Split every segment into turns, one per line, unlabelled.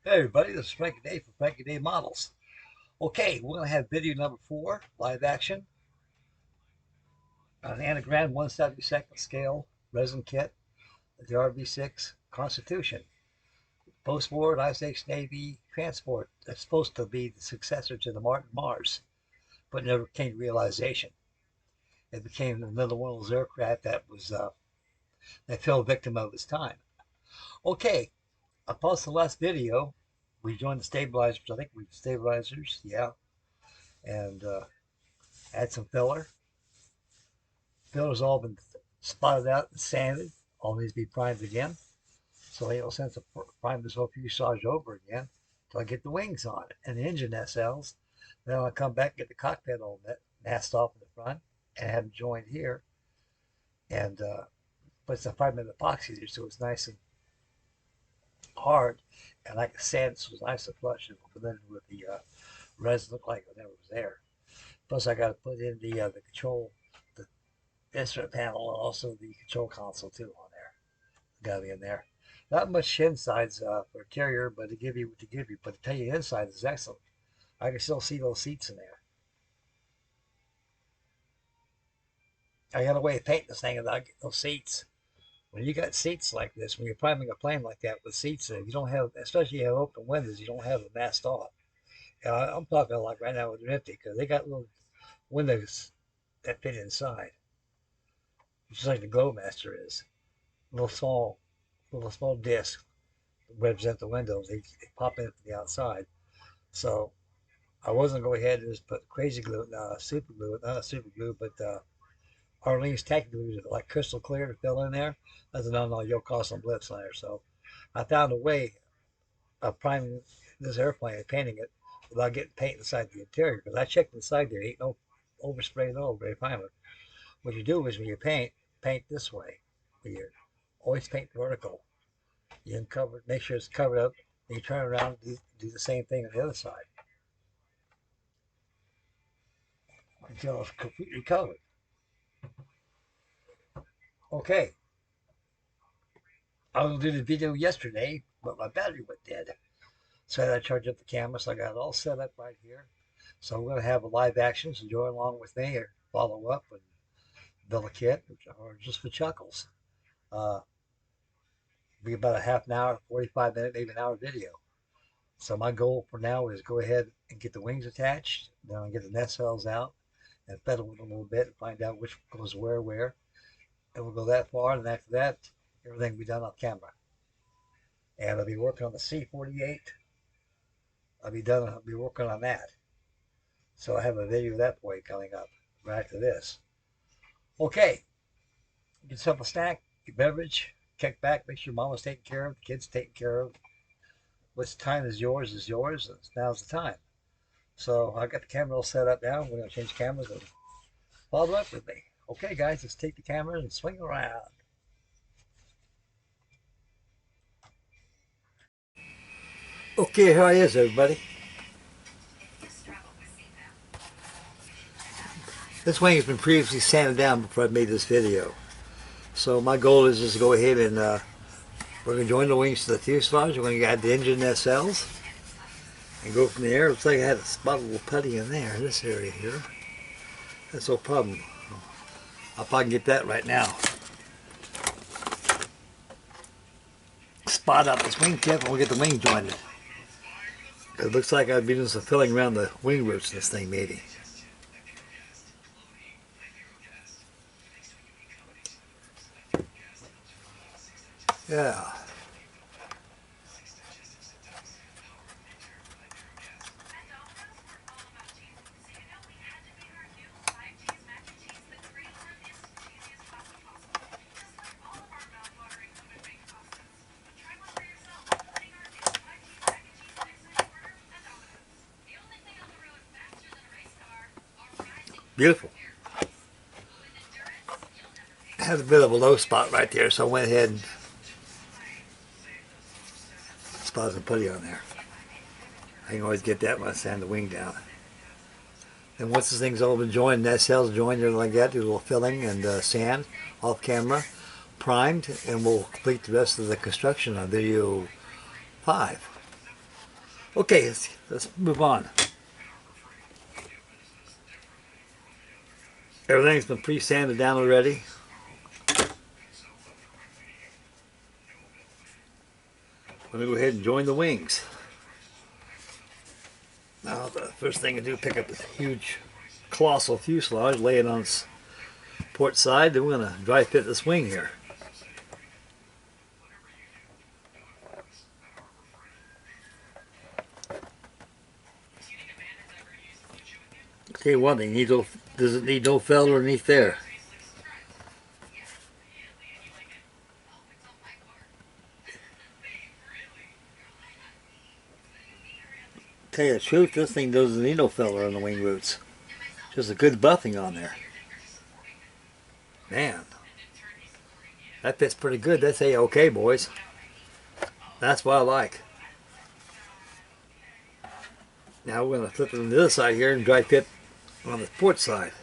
Hey everybody, this is Frankie Day from Frankie Day Models. Okay, we're going to have video number 4, live action, on an anagram 1/72 scale resin kit of the RV6 Constitution. Post-war United States Navy transport that's supposed to be the successor to the Martin Mars, but never came to realization. It became another one of those aircraft that fell victim of its time. Okay, I paused the last video. We joined the stabilizers. I think we stabilizers, yeah, and add some filler. Filter's all been spotted out and sanded. All needs to be primed again. So ain't no sense of prime this whole fuselage over again till I get the wings on it and the engine nacelles. Then I'll come back and get the cockpit all masked off in the front and have them joined here and put some 5-minute epoxy there so it's nice and hard and like the sand so it's nice and flush and then with the resin look like it never was there. Plus I got to put in the control, the instrument panel and also the control console too on there. Got to be in there. Not much insides for a carrier, but to give you what to give you. But to tell you, inside is excellent. I can still see those seats in there. I got a way of painting this thing without getting those seats. When you got seats like this, when you're priming a plane like that with seats in, you don't have, especially you have open windows, you don't have them masked off. I'm talking like right now with they're empty because they got little windows that fit inside, just like the Glowmaster is. Little small disc represent the windows. They pop in from the outside. So I wasn't going to go ahead and just put crazy glue, super glue, not a super glue, but Arlene's tacky glue, like crystal clear to fill in there. That's a no, you'll cause some blips on there. So I found a way of priming this airplane and painting it without getting paint inside the interior. Because I checked inside there, ain't no overspray, no overspray primer. What you do is when you paint this way. You always paint vertical. You uncover, make sure it's covered up. Then you turn around and do the same thing on the other side until it's completely covered. Okay, I was going to do the video yesterday, but my battery went dead. So I had to charge up the camera, so I got it all set up right here. So we're going to have a live action, so join along with me or follow up and build a kit, or just for chuckles. Uh, be about a half an hour, 45 minute, maybe an hour video. So my goal for now is go ahead and get the wings attached, then I'll get the nacelles out and fiddle with them a little bit and find out which goes where. And we'll go that far, and after that, everything will be done on camera. And I'll be working on the C-48. I'll be working on that. So I have a video of that boy coming up right after this. Okay, get yourself a snack, your beverage, kick back, make sure mama's taken care of, the kids taken care of. What's time is yours, and now's the time. So I got the camera all set up now. We're going to change cameras and follow up with me. Okay, guys, let's take the camera and swing around. Okay, here I is, everybody. This wing has been previously sanded down before I made this video. So my goal is just to go ahead and we're going to join the wings to the fuselage. We're going to add the engine nacelles and go from there. Looks like I had a spot of little putty in there, in this area here. That's no problem. I'll probably get that right now. Spot up this wing tip and we'll get the wing jointed. It looks like I'd be doing some filling around the wing roots in this thing maybe. Yeah. Beautiful. I had a bit of a low spot right there, so I went ahead and spotted some putty on there. I can always get that when I sand the wing down. And once this thing's all been joined, nacelles joined, everything like that, do a little filling and sand off camera, primed, and we'll complete the rest of the construction on video 5. Okay, let's move on. Everything's been pre-sanded down already. Let me go ahead and join the wings. Now the first thing I do is pick up this huge colossal fuselage, lay it on its port side, then we're going to dry fit this wing here. I'll tell you one thing, does it need no feller underneath there? Tell you the truth, this thing doesn't need no feller on the wing roots. Just a good buffing on there. Man, that fits pretty good. That's A-okay, boys. That's what I like. Now we're going to flip it on the other side here and dry fit on the port side.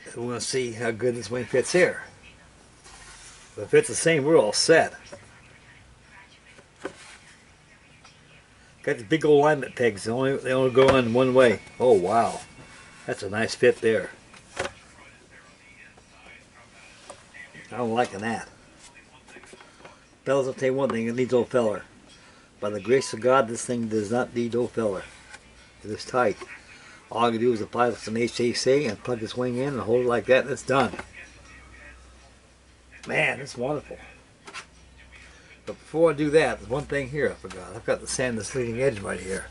And we're going to see how good this wing fits here. If it fits the same, we're all set. Got the big old alignment pegs. They only go on one way. Oh wow, that's a nice fit there. I'm liking that. Fellas, I'll tell you one thing, it needs no feller. By the grace of God, this thing does not need no feller. It is tight. All I can do is apply some HCC and plug this wing in and hold it like that and it's done. Man, it's wonderful. But before I do that, there's one thing here I forgot. I've got to sand this leading edge right here.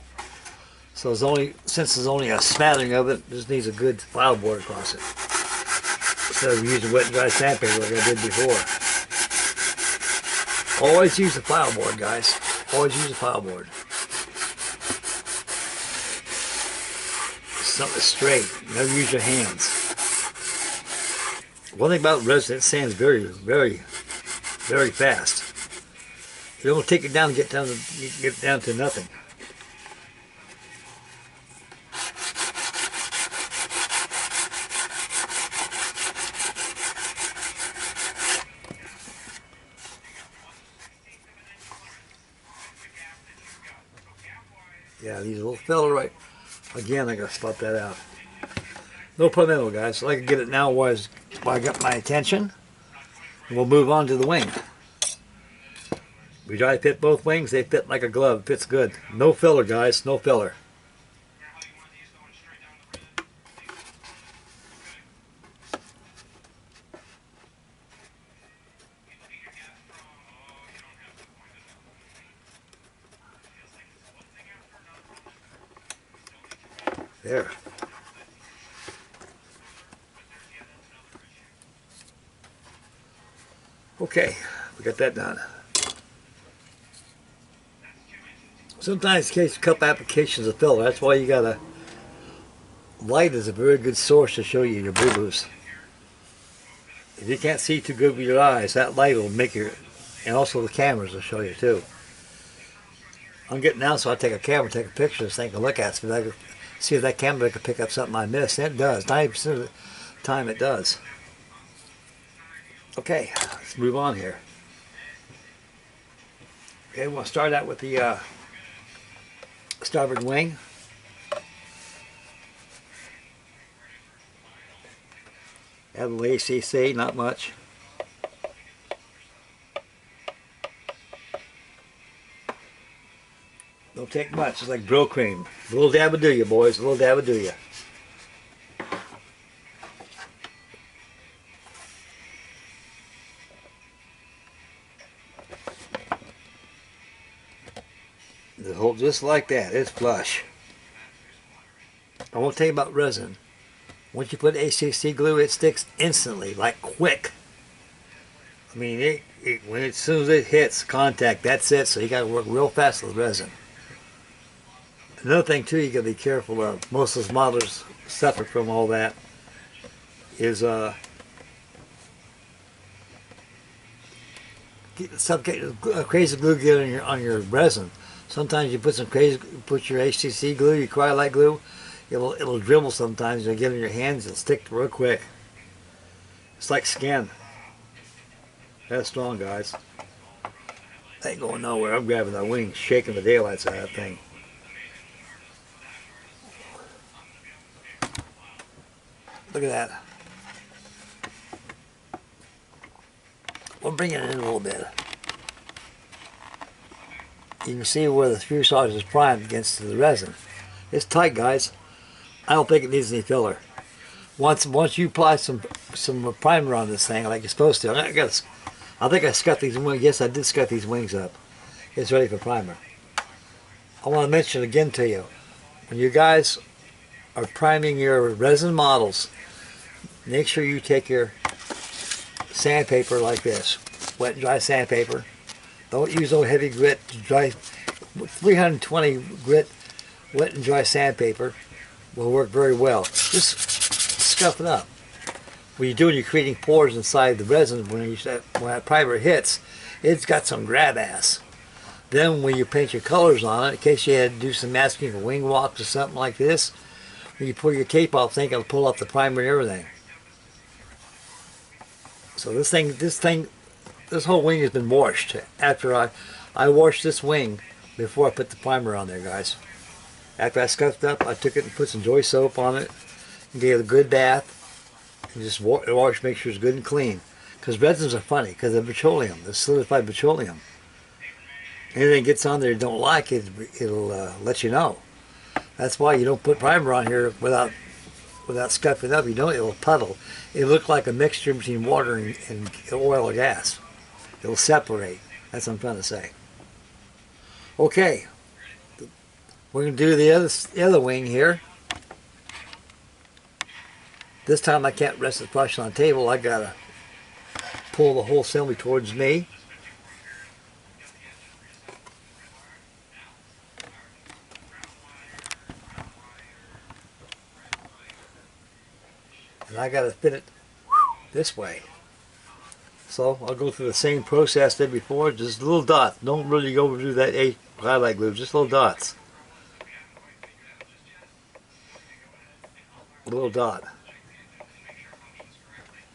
So since there's only a smattering of it, it just needs a good file board across it. Instead of using wet and dry sandpaper like I did before. Always use the file board, guys. Always use the file board. Something straight. Never use your hands. One thing about resin, it sands very, very, very fast. You don't take it down and get down to nothing. Yeah, these little fella right. Again, I gotta spot that out. No palmetto, guys. So I can get it now while I got my attention. And we'll move on to the wing. We try to fit both wings, they fit like a glove. It fits good. No filler, guys, no filler. There. Okay, we got that done. Sometimes in case cup applications of filler, that's why you gotta, light is a very good source to show you your boo-boos. If you can't see too good with your eyes, that light will make your, and also the cameras will show you too. I'm getting down so I take a camera, take a picture of this thing, and look at it, see if that camera can pick up something I missed. And it does, 90% of the time it does. Okay, let's move on here. Okay, we'll start out with the starboard wing. Add a little ACC, not much. Don't take much, it's like grill cream. A little dab will do you, boys, a little dab will do you. Hold just like that, it's flush. I won't tell you about resin. Once you put HCC glue, it sticks instantly, like quick. I mean, as soon as it hits contact, that's it. So you got to work real fast with resin. Another thing too, you got to be careful of. Most of those modelers suffer from all that. Is some crazy glue get on your resin. Sometimes you put your HCC glue, your Cryolite glue, it'll dribble sometimes. You'll get it in your hands, it'll stick real quick. It's like skin. That's strong, guys. Ain't going nowhere. I'm grabbing the wing, shaking the daylights out of that thing. Look at that. We'll bring it in a little bit. You can see where the fuselage is primed against the resin. It's tight, guys. I don't think it needs any filler. Once you apply some primer on this thing, like you're supposed to, I think I scut these wings. Yes, I did scut these wings up. It's ready for primer. I want to mention again to you, when you guys are priming your resin models, make sure you take your sandpaper like this, wet and dry sandpaper. Don't use no heavy grit. Dry 320 grit, wet and dry sandpaper will work very well. Just scuff it up. What you're doing, you're creating pores inside the resin. When that primer hits, it's got some grab ass. Then when you paint your colors on it, in case you had to do some masking for wing walks or something like this, when you pull your tape off, think it'll pull off the primer and everything. So this whole wing has been washed. After I washed this wing before I put the primer on there, guys. After I scuffed up, I took it and put some Joy soap on it and gave it a good bath and just wash, make sure it's good and clean. Because resins are funny because they're petroleum, they're solidified petroleum. Anything gets on there you don't like, it'll let you know. That's why you don't put primer on here without scuffing up. You know it'll puddle. It'll look like a mixture between water and oil or gas. It'll separate. That's what I'm trying to say. Okay, we're going to do the other wing here. This time I can't rest the brush on the table. I got to pull the whole assembly towards me. And I got to fit it this way. So I'll go through the same process as before, just little dots. Don't really go through that highlight glue, just little dots. A little dot.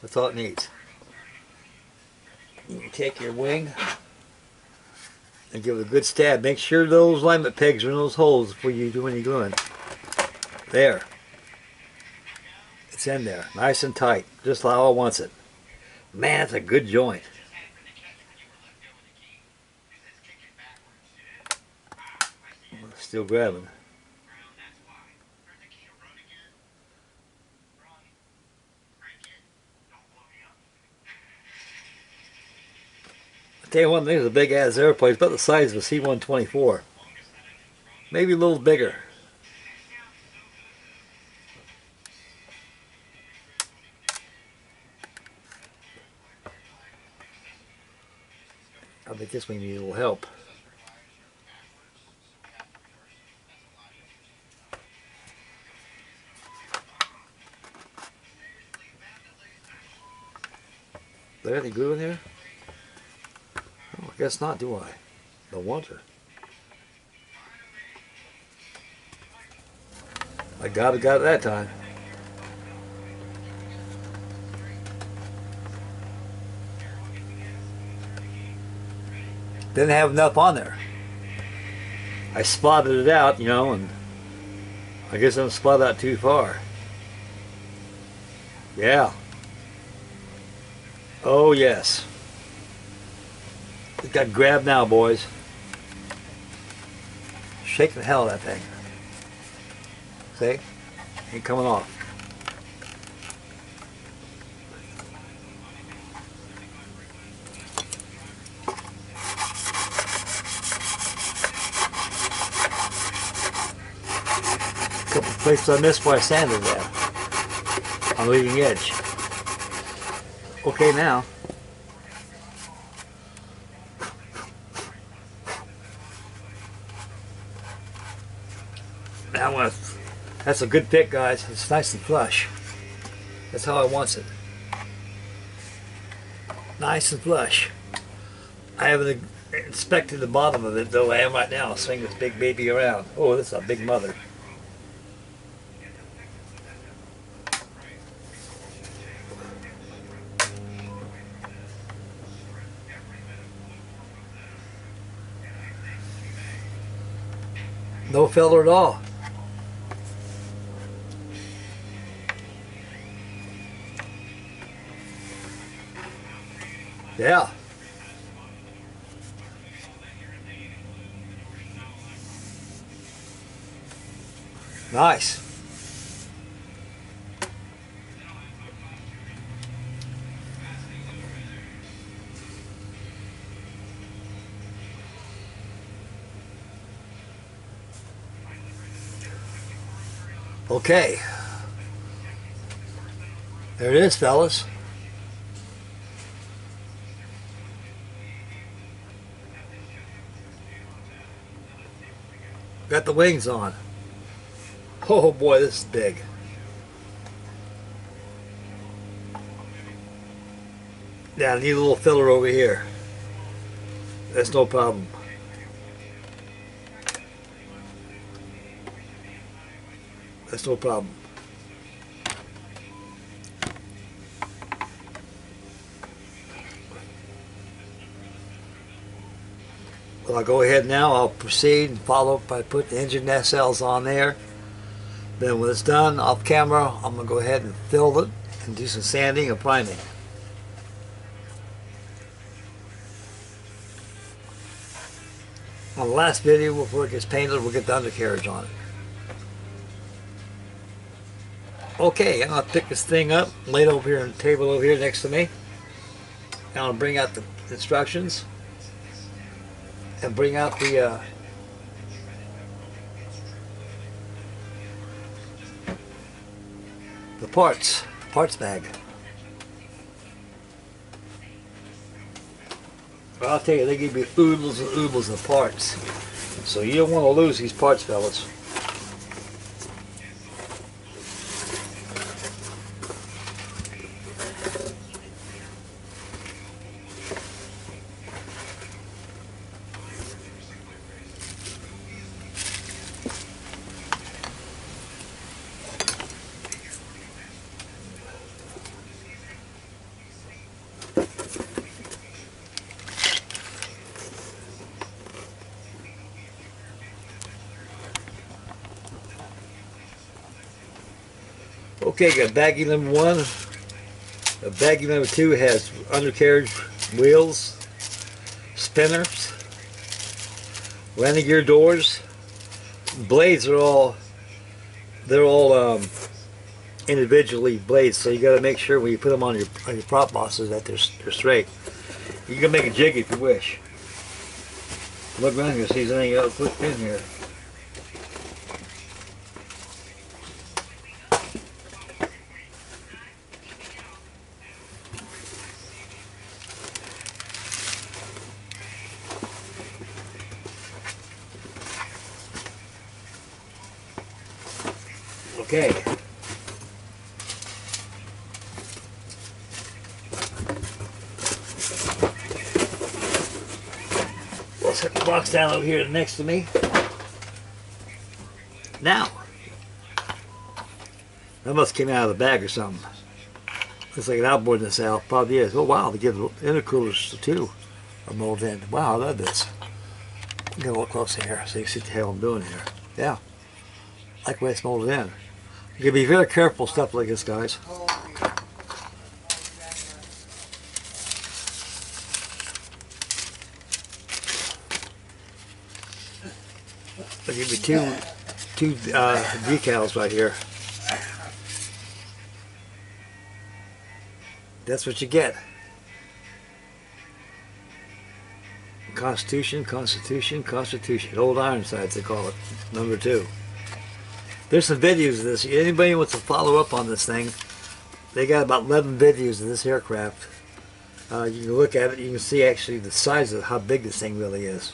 That's all it needs. You can take your wing and give it a good stab. Make sure those alignment pegs are in those holes before you do any gluing. There. It's in there, nice and tight, just like I wants it. Man, it's a good joint. Still grabbing. I'll tell you one thing, it's a big ass airplane. It's about the size of a C-124. Maybe a little bigger. I think this wing needs a little help. There any glue in there? Oh, I guess not, do I? Don't want to. I got it that time. Didn't have enough on there. I spotted it out, you know, and I guess I didn't spot out too far. Yeah. Oh yes. It got grabbed now, boys. Shake the hell out of that thing. See? Ain't coming off. Couple places I missed where I sanded that on the leading edge. Okay, now that's a good fit, guys. It's nice and flush. That's how I wants it. Nice and flush. I haven't inspected the bottom of it though. I am right now. I'll swing this big baby around. Oh, this is a big mother. No filler at all. Yeah. Nice. Okay. There it is, fellas. Got the wings on. Oh boy, this is big. Yeah, I need a little filler over here. That's no problem. That's no problem. Well, I'll go ahead now. I'll proceed and follow up by putting the engine nacelles on there. Then when it's done off camera, I'm going to go ahead and fill it and do some sanding and priming. On the last video, before it gets painted, we'll get the undercarriage on it. Okay, I'm going to pick this thing up, lay it over here on the table over here next to me. I'm going to bring out the instructions and bring out the parts bag. Well, I'll tell you, they give you oodles and oodles of parts. So you don't want to lose these parts, fellas. Okay, got baggie number 1. Baggie number 2 has undercarriage wheels, spinners, landing gear doors. Blades are all individually blades, so you got to make sure when you put them on your prop bosses that they're straight. You can make a jig if you wish. Look around here, see if there's anything else put in here. Okay. We'll set the box down over here next to me. Now, that must have came out of the bag or something. Looks like an outboard nacelle. Probably is. Oh wow, they give intercoolers too are molded in. Wow, I love this. Get a little closer here so you can see what the hell I'm doing here. Yeah, I like the way it's molded in. You can be very careful with stuff like this, guys. I'll give you two decals right here. That's what you get. Constitution, Constitution, Constitution. Old Ironsides, they call it. Number 2. There's some videos of this. Anybody wants to follow up on this thing, they got about 11 videos of this aircraft. You can look at it, you can see actually the size of how big this thing really is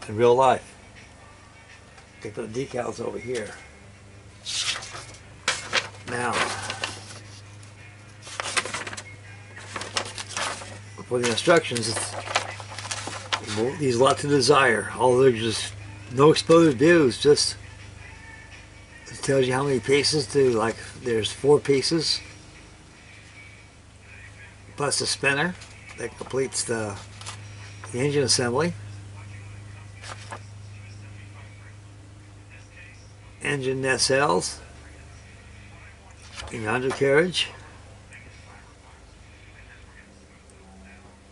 in real life. They put the decals over here. Now, for the instructions, these a lot to desire. All there's just no exposed views, just it tells you how many pieces to, like there's 4 pieces plus the spinner that completes the engine assembly. engine nacelles in the undercarriage.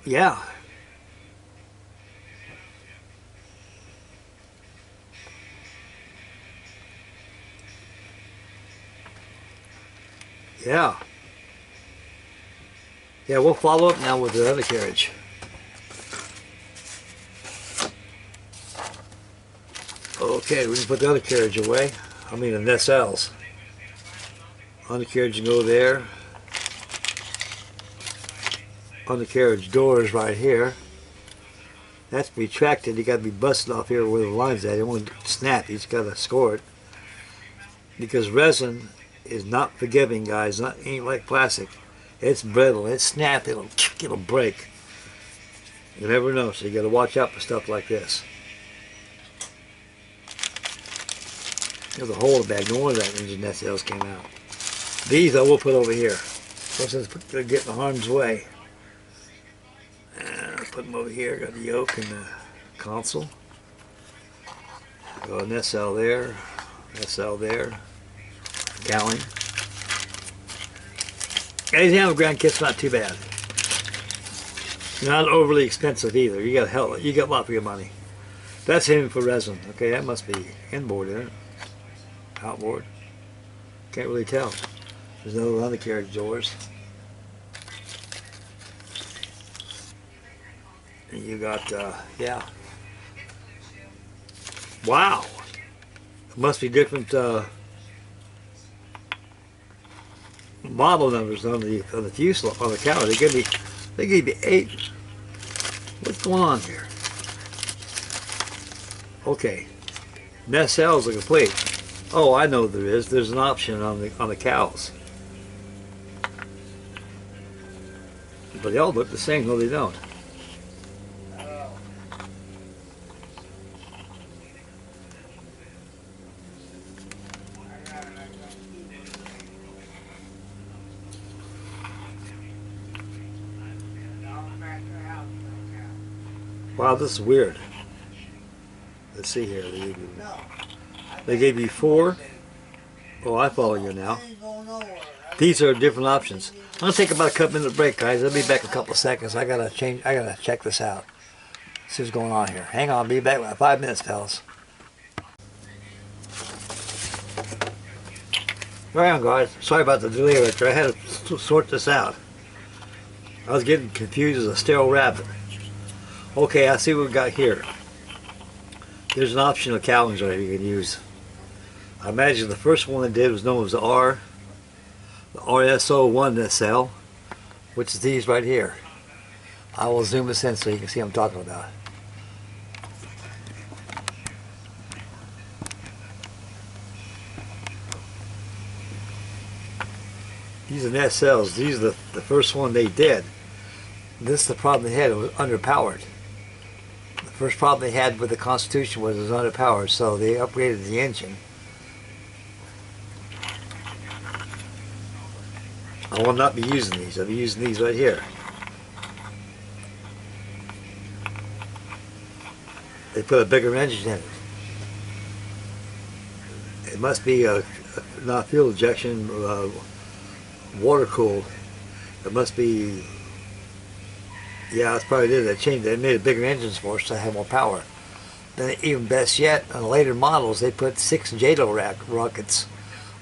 Yeah. Yeah. Yeah, we'll follow up now with the undercarriage. Okay, we can put the undercarriage away. I mean the nacelles. Undercarriage can go there. Undercarriage doors right here. That's retracted. You got to be busted off here where the line's at. It won't snap. You just got to score it. Because resin is not forgiving, guys. Not ain't like plastic. It's brittle. It's snap. It'll break. You never know. So you got to watch out for stuff like this. There's a hole in the back. No wonder that engine nacelles came out. These I will put over here. So since they're getting in harm's way. Put them over here. Got the yoke and the console. Got a nacelle there. Nacelle there. Cowling. Anything on the ground kit's not too bad. Not overly expensive either. You got a lot for your money. That's aiming for resin. Okay, that must be inboard in it. Outboard. Can't really tell. There's no undercarriage doors. And you got, yeah. Wow. It must be different model numbers on the fuselage, on the cover. They gave me 8. What's going on here? Okay. Nacelles are complete. Oh, I know there is. There's an option on the cows. But they all look the same. No, they don't. Wow, this is weird. Let's see here. They gave you 4. Oh, I follow you now. These are different options. I'm gonna take about a couple minute break, guys. I'll be back in a couple of seconds. I gotta check this out. See what's going on here. Hang on, I'll be back in about 5 minutes, fellas. Right on, guys. Sorry about the delay right there. I had to sort this out. I was getting confused as a sterile rabbit. Okay, I see what we got here. There's an option of cowlings right here you can use. I imagine the first one they did was known as the RSO1 nacelle, which is these right here. I will zoom this in so you can see what I'm talking about. These are nacelles. These are the first one they did. This is the problem they had. It was underpowered. The first problem they had with the Constitution was it was underpowered, so they upgraded the engine. I will not be using these. I'll be using these right here. They put a bigger engine in it. It must be not fuel injection, water cooled. It must be. Yeah, that's probably it. They changed. They made a bigger engines for us to have more power. Then, even best yet, on the later models, they put 6 JATO rockets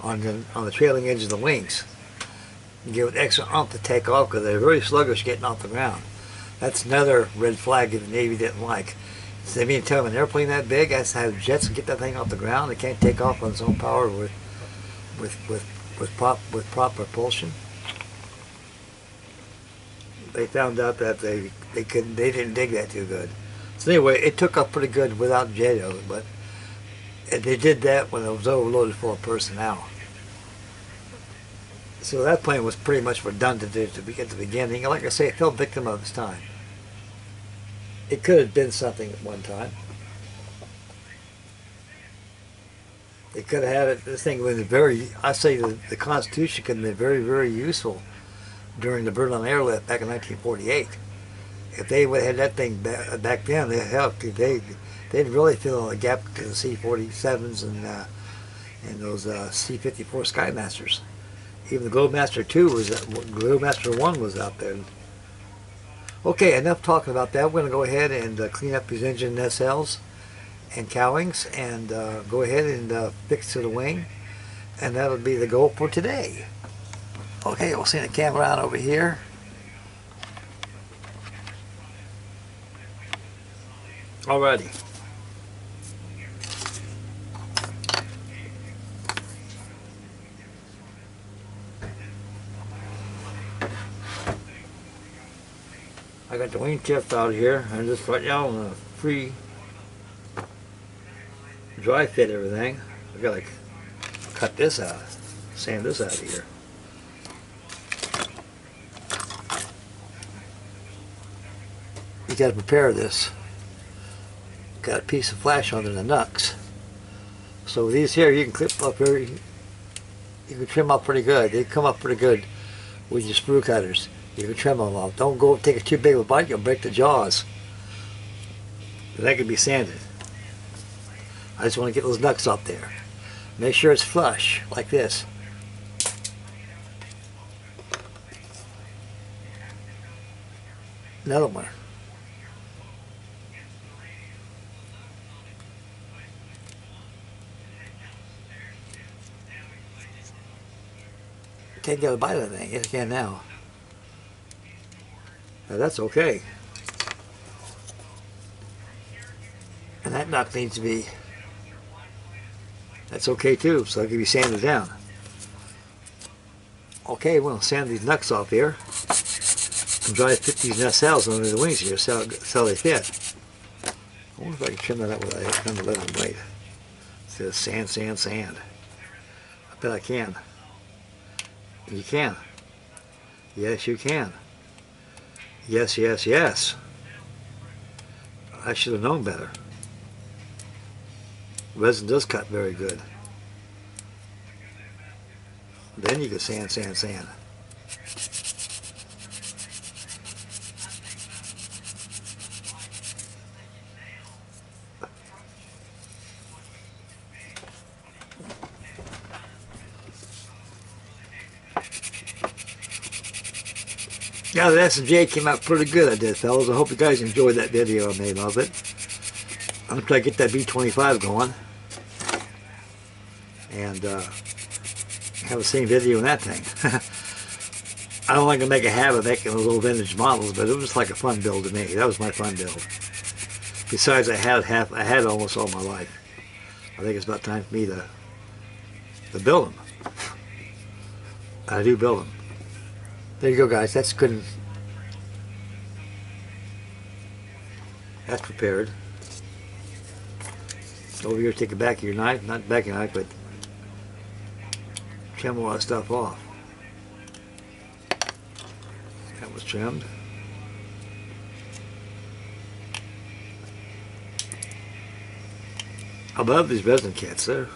on the trailing edge of the wings. And give it extra oomph to take off because they're very sluggish getting off the ground. That's another red flag that the Navy didn't like. So they mean to tell them an airplane that big has to have jets to get that thing off the ground. It can't take off on its own power with prop propulsion. They found out that they didn't dig that too good. So anyway, it took up pretty good without JATO, but they did that when it was overloaded full of personnel. So that plane was pretty much redundant at the beginning. Like I say, it fell victim of its time. It could have been something at one time. They could have had it. This thing was I say the Constitution could have been very, very useful during the Berlin airlift back in 1948. If they would have had that thing back then, they'd really fill in the gap to the C-47s and those C-54 Skymasters. Even the Globemaster 2 was, Globemaster 1 was out there. Okay, enough talking about that. We're going to go ahead and clean up these engine nacelles and cowlings and go ahead and fix to the wing. And that'll be the goal for today. Okay, we'll send the camera around over here. Alrighty. I got the wing tip out here. I'm just right now on a free dry fit everything. I gotta cut this out, sand this out of here. You gotta prepare this. Got a piece of flash under the nuts. So with these here, you can clip up here. You can trim up pretty good. They come up pretty good with your sprue cutters. You can trim them off. Don't go take a too big of a bite, you'll break the jaws. But that can be sanded. I just want to get those nuts up there. Make sure it's flush, like this. Another one. Can't get a bite of that thing. Yes, you can now. Now that's okay. And that nut needs to be, that's okay too, so it can be sanded down. Okay, we'll sand these nuts off here and dry fit these nacelles under the wings here so they fit. I wonder if I can trim that up with a 11 blade. Instead of sand, sand, sand. I bet I can. You can. Yes, you can. Yes, yes, yes. I should have known better. Resin does cut very good. Then you can sand, sand, sand. Yeah, the S&J came out pretty good, I did, fellas. I hope you guys enjoyed that video I made of it. I'm going to try to get that B25 going. And have the same video in that thing. I don't like to make a habit of making those little vintage models, but it was like a fun build to me. That was my fun build. Besides, I had almost all my life. I think it's about time for me to build them. I do build them. There you go, guys. That's good. That's prepared. Over here, take the back of your knife, not the back of your knife, but trim all that stuff off. That was trimmed. I love these resin kits. What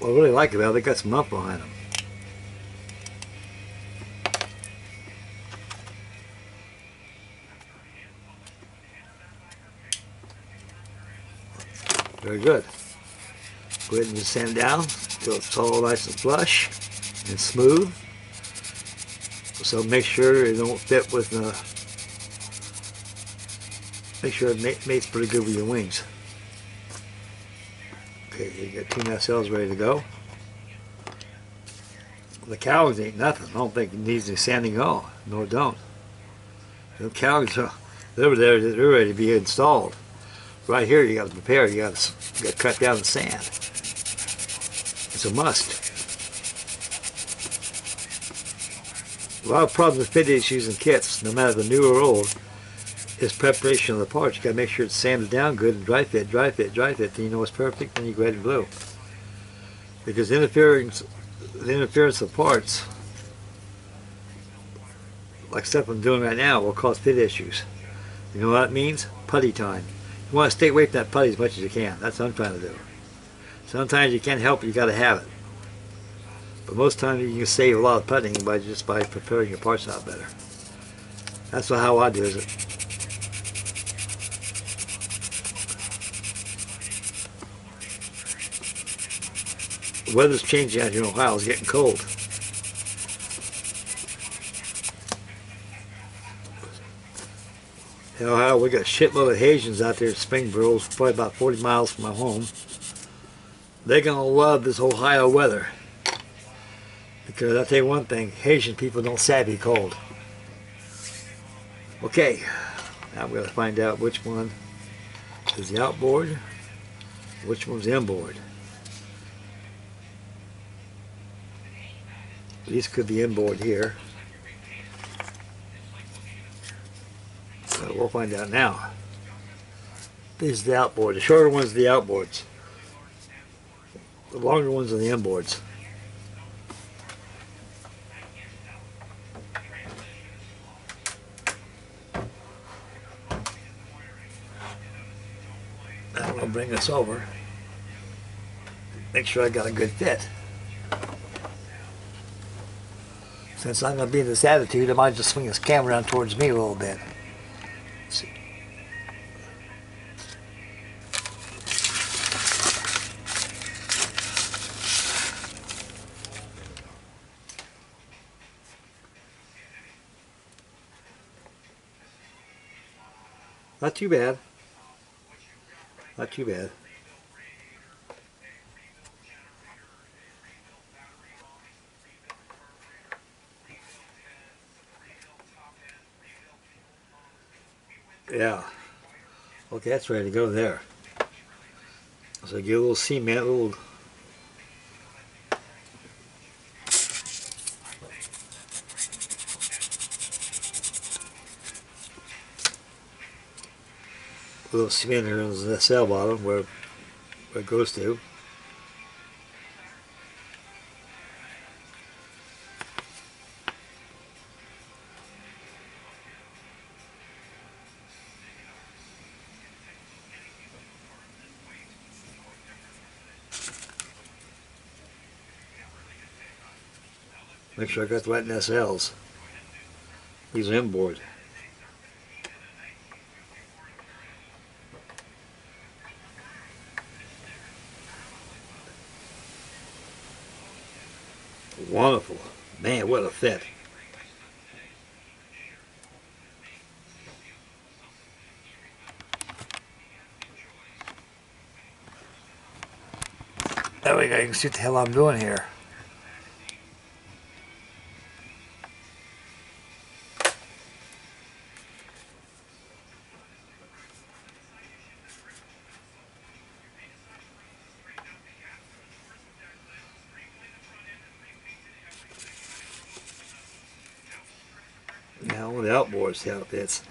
I really like about it, they got some ump behind them. Very good. Go ahead and just sand down till it's all nice and flush and smooth. So make sure it don't fit with make sure it mates pretty good with your wings. Okay, you got 2 nacelles ready to go. The cowlings ain't nothing. I don't think it needs any sanding at all. No, it don't. The cowlings, they're ready to be installed. Right here, you got to prepare. You got to cut down the sand. It's a must. A lot of problems with fit issues in kits, no matter the new or old, is preparation of the parts. You got to make sure it's sanded down good and dry fit, dry fit, dry fit. Then you know it's perfect. Then you go ahead and glue. Because the interference of parts, like stuff I'm doing right now, will cause fit issues. You know what that means? Putty time. You want to stay away from that putty as much as you can. That's what I'm trying to do. Sometimes you can't help it, you got to have it. But most times you can save a lot of putting by preparing your parts out better. That's how I do it. The weather's changing out here in Ohio. It's getting cold. In Ohio, we got a shitload of Haitians out there at Springboro, probably about 40 miles from my home. They're going to love this Ohio weather. Because I'll tell you one thing, Haitian people don't savvy cold. Okay, now I'm going to find out which one is the outboard, which one's the inboard. These could be inboard here. So we'll find out now. This is the outboard. The shorter ones are the outboards. The longer ones are the inboards. Now I'm going to bring this over. Make sure I got a good fit. Since I'm going to be in this attitude, I might just swing this camera around towards me a little bit. Let's see. Not too bad. Not too bad. Yeah. Okay, that's ready to go there. So get a little cement, a little cement here on the cell bottom where it goes to. Make sure I got the right SLs. These are inboard. Wonderful. Man, what a fit. There we go. You can see what the hell I'm doing here. Now, the outboards, the outfits.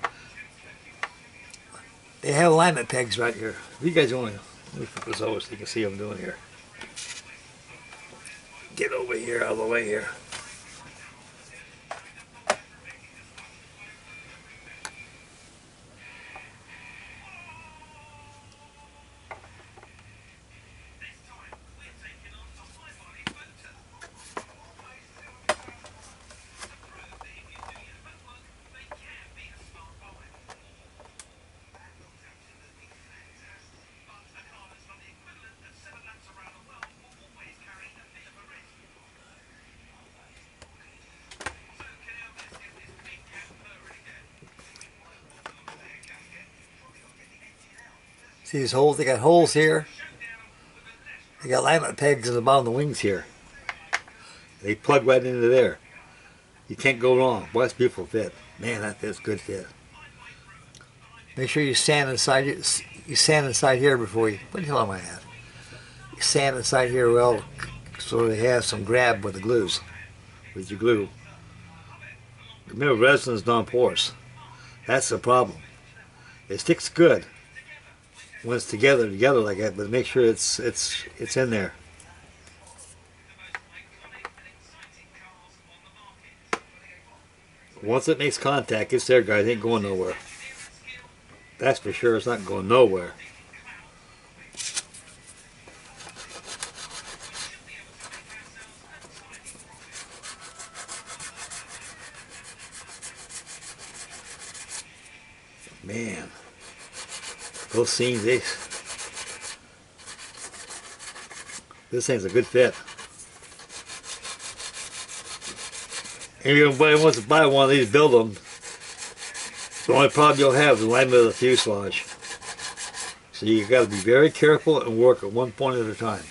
They have alignment pegs right here. You guys only, let me flip this over so you can see what I'm doing here. Get over here, out of the way here. See these holes? They got holes here. They got alignment pegs in the bottom of the wings here. They plug right into there. You can't go wrong. Boy, that's a beautiful fit. Man, that fits good fit. Make sure you sand inside. You sand inside here before you. What the hell am I at? You sand inside here well, so they have some grab with the glues, with your glue. Remember, resin is non-porous. That's the problem. It sticks good when it's together like that, but make sure it's in there. Once it makes contact, it's there, guys. It ain't going nowhere. That's for sure. It's not going nowhere. Man, those seams, this thing's a good fit. If anybody wants to buy one of these, build them. The only problem you'll have is alignment of the fuselage. So you got to be very careful and work at one point at a time.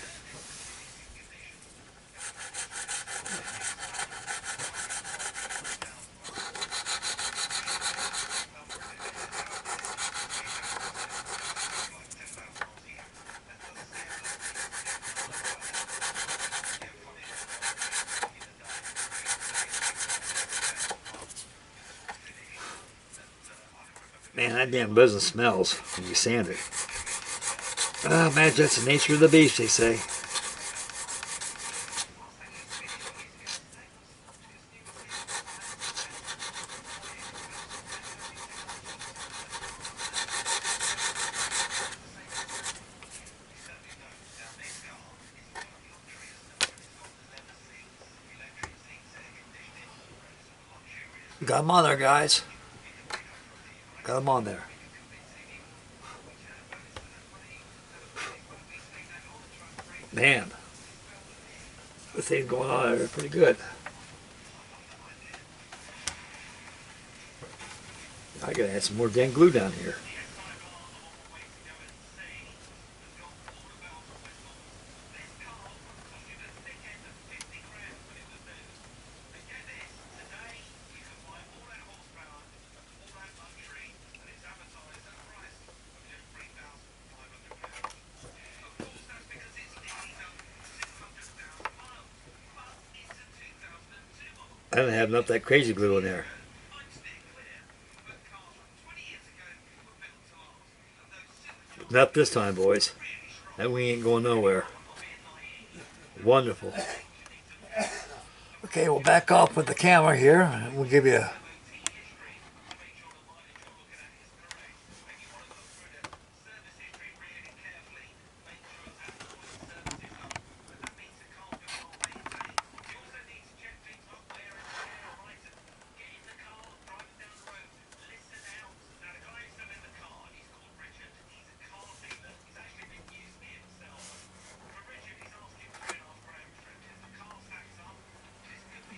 Man, that damn business smells when you sand it. Ah, man, that's the nature of the beast, they say. Got them on there, guys. Got them on there. Man, the thing's going on there pretty good. I gotta add some more dang glue down here. I didn't have enough of that crazy glue in there. Not this time, boys. That wing ain't going nowhere. Wonderful. Okay, we'll back off with the camera here, and we'll give you a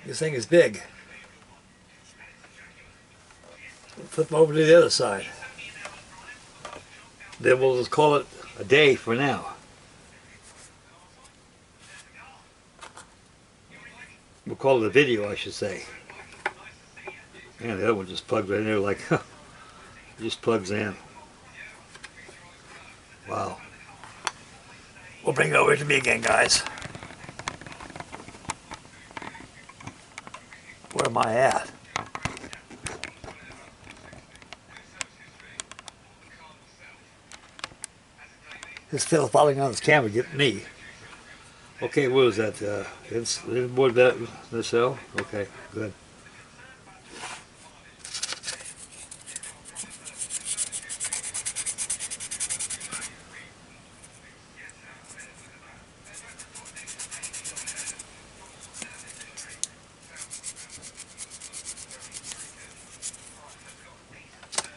This thing is big. Flip over to the other side. Then we'll just call it a day for now. We'll call it a video, I should say. And the other one just plugged right in there like, just plugs in. Wow. We'll bring it over to me again, guys. Where am I at? This fellow following on this camera get me. Okay, what was that? It's more that the cell? Okay, good.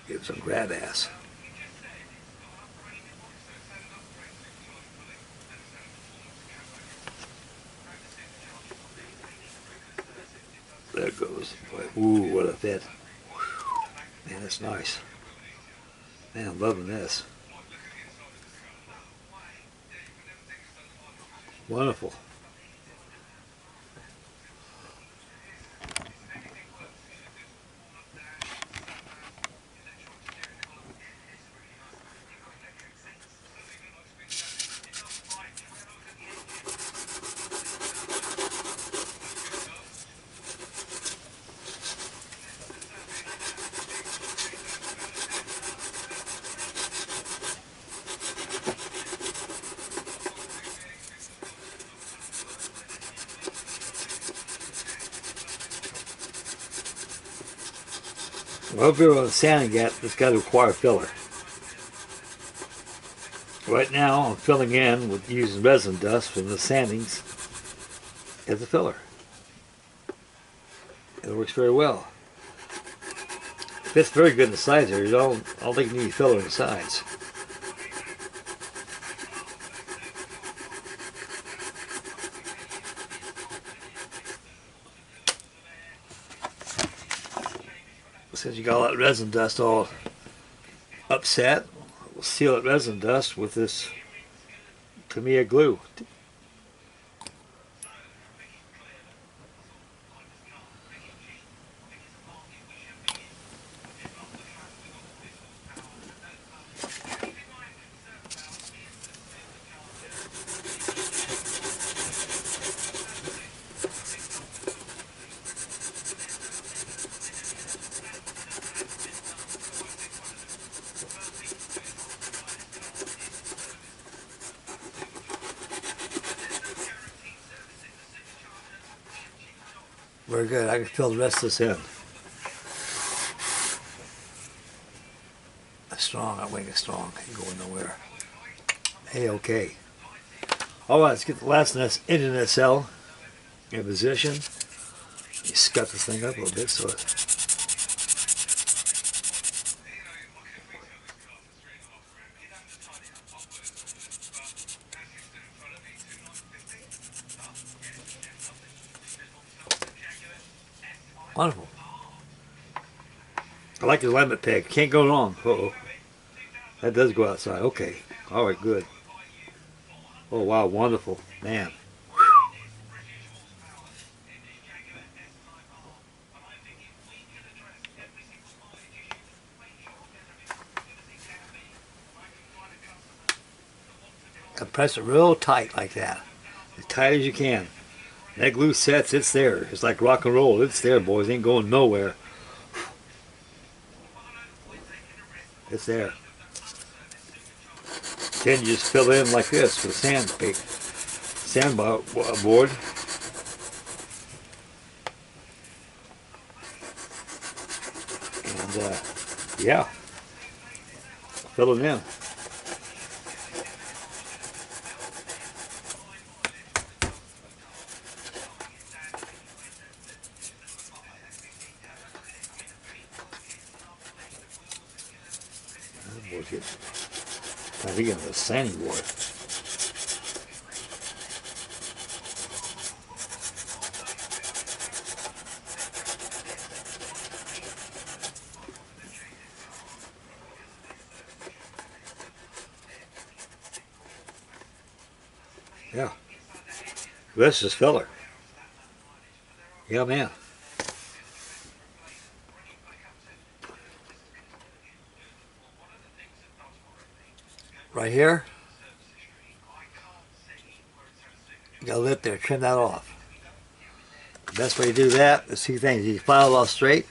Give some grab ass. There it goes. Ooh, what a fit. Man, that's nice. Man, I'm loving this. Wonderful. Well, if you're on a sanding gap, it's got to require filler. Right now, I'm filling in with using resin dust from the sandings as a filler. It works very well. It fits very good in the sides here. I don't think you need filler in the sides. Since you got all that resin dust all upset, we'll seal it resin dust with this Tamiya glue. Very good. I can fill the rest of this in. That's strong. That wing is strong. Ain't going nowhere. Hey, okay. All right, let's get the last engine nacelle in position. You scut this thing up a little bit so it... Wonderful. I like the alignment peg. Can't go wrong. Uh-oh. That does go outside. Okay. All right, good. Oh, wow, wonderful. Man. Press it real tight like that. As tight as you can. That glue sets, it's there. It's like rock and roll. It's there, boys. It ain't going nowhere. It's there. Then you just fill in like this with sandboard. And yeah, fill it in. I think it's a sanding board. Yeah. This is filler. Yeah, man. Right here, you got a lip there, trim that off. The best way to do that is two things. You file it off straight,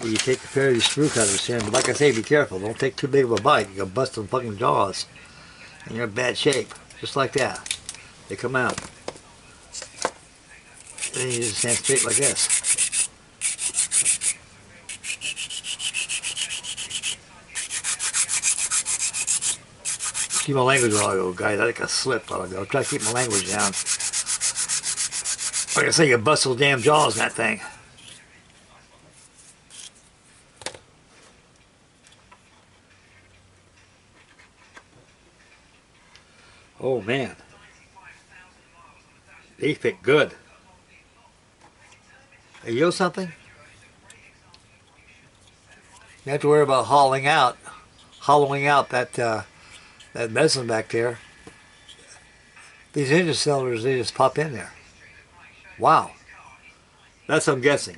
or you take a pair of these screw cutters in. But like I say, be careful. Don't take too big of a bite. You're going to bust some fucking jaws, and you're in bad shape. Just like that. They come out. Then you just stand straight like this. Keep my language on I go, guys. I think I slipped on I go. Try to keep my language down. Like I say, you bust those damn jaws in that thing. Oh man. They fit good. Hey, you know something? You have to worry about hollowing out that meson back there. These engine cylinders, they just pop in there. Wow. That's what I'm guessing.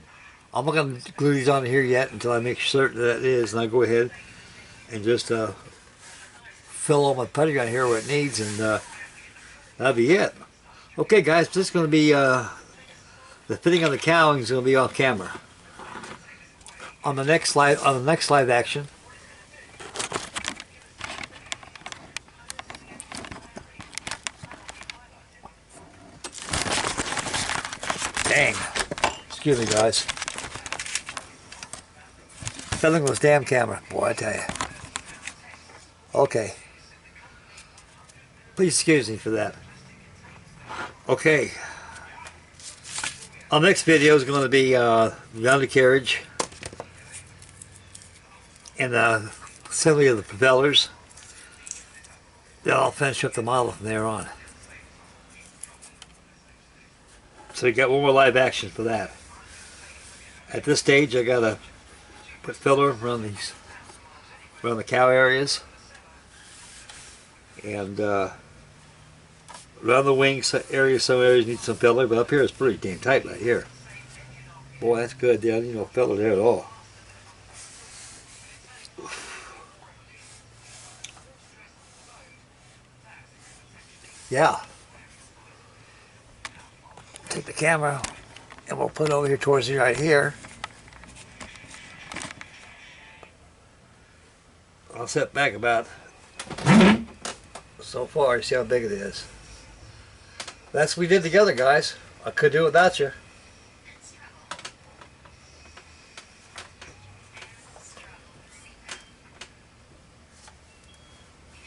I'm not going to glue these on here yet until I make certain that it is, and I go ahead and just fill all my putty gun here where it needs, and that'll be it. Okay, guys, this is going to be the fitting on the cowling is going to be off camera. On the next live action. Dang. Excuse me, guys. Fiddling with this damn camera. Boy, I tell you. Okay. Please excuse me for that. Okay. Our next video is going to be the undercarriage and the assembly of the propellers. Then I'll finish up the model from there on. So you got one more live action for that. At this stage, I gotta Put filler around the cow areas, and around the wings area. Some areas need some filler, but up here it's pretty damn tight right here. Boy, that's good. Yeah, you know, filler there at all. Yeah. Take the camera and we'll put it over here towards you right here. I'll set back about so far. See how big it is. That's what we did together, guys. I could do it without you.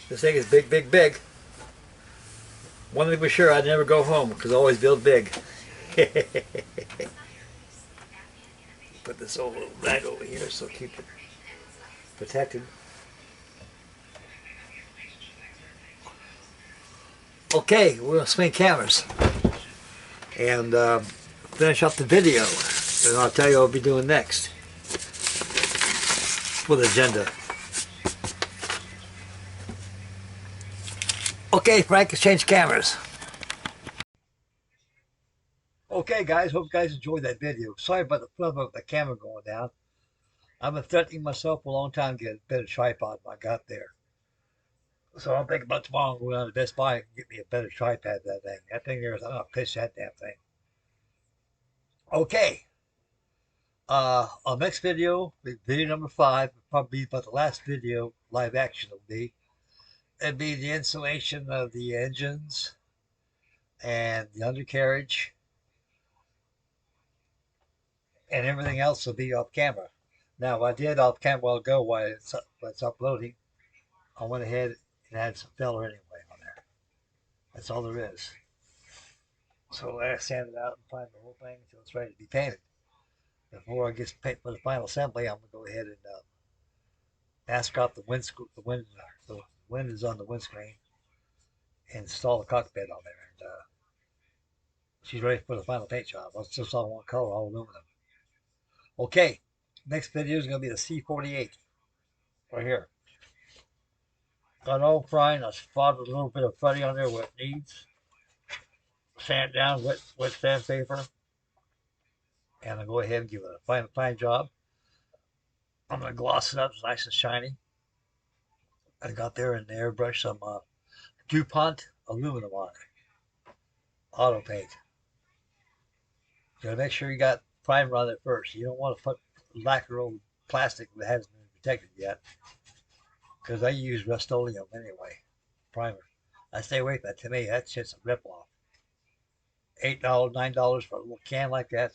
This thing is big, big, big. One thing for sure, I'd never go home because I always build big. Put this old little rag over here so keep it protected. Okay, we're going to swing cameras and finish up the video. And I'll tell you what I'll be doing next with agenda. Okay, Frank, let's change cameras. Okay, guys, hope you guys enjoyed that video. Sorry about the flub of the camera going down. I've been threatening myself for a long time to get a better tripod when I got there. So I'm thinking about tomorrow going down to Best Buy and get me a better tripod than that thing. That thing there is, I'm going to pitch that damn thing. Okay. Our next video, video number 5, will probably be about the last video, live action will be. It'd be the installation of the engines and the undercarriage. And everything else will be off camera. Now, what I did off camera a while ago while it's uploading, I went ahead and added some filler anyway on there. That's all there is. So I sand it out and prime the whole thing until it's ready to be painted. Before I get paint for the final assembly, I'm going to go ahead and mask off the wind is on the windscreen, and install the cockpit on there. And she's ready for the final paint job. It's just all one color, all aluminum. Okay, next video is going to be the C48 right here. Got all frying. I spotted a little bit of putty on there where it needs. Sand down, wet sandpaper. And I'll go ahead and give it a fine job. I'm going to gloss it up nice and shiny. I got there and airbrush some DuPont aluminum on it. Auto paint. You got to make sure you got primer on it first. You don't want to put lacquer old plastic that hasn't been protected yet. Because I use Rust-Oleum anyway. Primer. I stay away from that. To me, that shit's a rip-off. $8, $9 for a little can like that.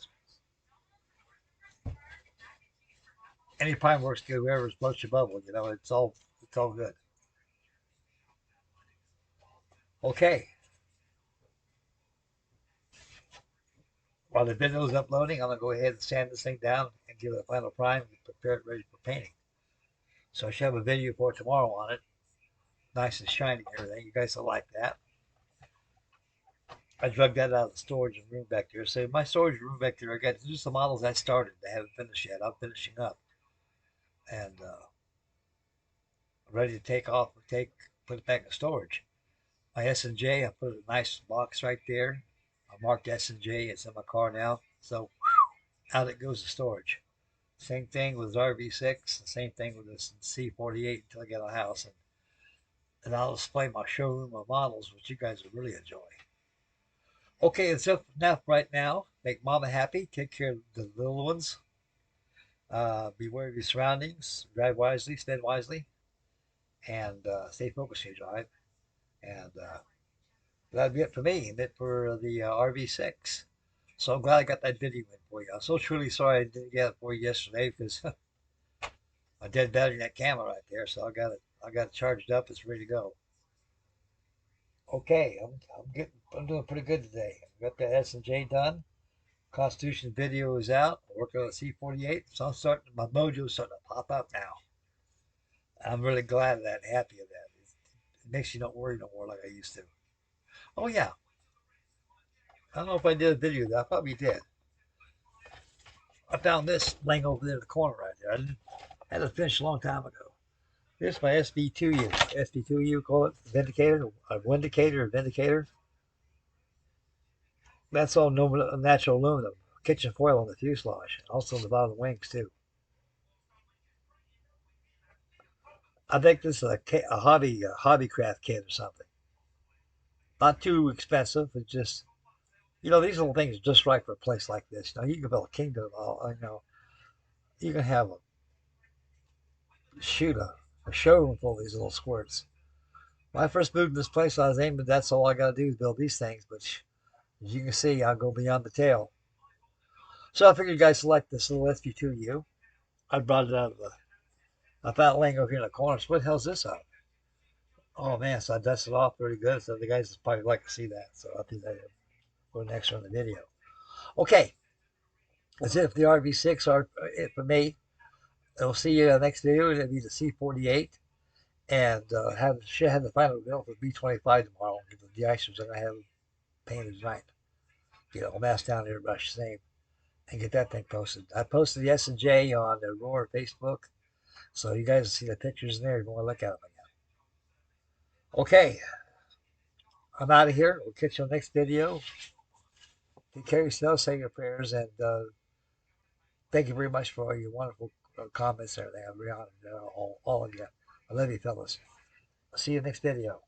Any primer works good. Whoever's blows your bubble, you know, it's all good. Okay. While the video is uploading, I'm going to go ahead and sand this thing down and give it a final prime and prepare it ready for painting. So I should have a video for tomorrow on it. Nice and shiny and everything. You guys will like that. I drug that out of the storage room back there. So my storage room back there, I got just the models I started. I haven't finished yet. I'm finishing up. And ready to take off and put it back in storage. My S&J, I put a nice box right there. I marked S&J. It's in my car now. So out it goes to storage. Same thing with RV6. The same thing with this C48 until I get a house. And I'll display my showroom of models, which you guys will really enjoy. Okay, it's enough right now. Make mama happy. Take care of the little ones. Beware of your surroundings. Drive wisely. Spend wisely. And stay focused when you drive. And that'll be it for me. And it for the RV6. So I'm glad I got that video in for you. I'm so truly sorry I didn't get it for you yesterday because I did better than that camera right there. So I got it charged up. It's ready to go. Okay, I'm doing pretty good today. I got that S&J done. Constitution video is out. I'm working on the C48. So my mojo's starting to pop up now. I'm really glad of that, happy of that. It makes you not worry no more like I used to. Oh yeah. I don't know if I did a video of that. I probably did. I found this laying over there in the corner right done. Had it finished a long time ago. Here's my SB2U. SB2U, call it Vindicator, a Vindicator, or Vindicator. That's all natural aluminum. Kitchen foil on the fuselage, also on the bottom of the wings too. I think this is a hobby craft kit or something. Not too expensive. It's just these little things are just right for a place like this. You can build a kingdom. You can have a showroom full of these little squirts. When I first moved to this place, I was aiming. That's all I got to do is build these things. But as you can see, I'll go beyond the tail. So I figured you guys select this little SB2U. I brought it out of the. I found it laying over here in the corner. So what the hell's this up? Oh man! So I dusted it off pretty good. So the guys probably like to see that. So I think that go next on the video. Okay, that's it for the RV6. It for me. I'll see you next video. It'll be the C48. And should have the final bill for B25 tomorrow. The de-icers are going to have painted tonight. Get all masked down here, brush the same, and get that thing posted. I posted the S&J on the Roar Facebook, so you guys will see the pictures in there if you want to look at them again. Okay, I'm out of here. We'll catch you on the next video. Take care of yourselves, say your prayers, and thank you very much for all your wonderful comments and everything. I'm very honored, all of you. I love you, fellas. I'll see you next video.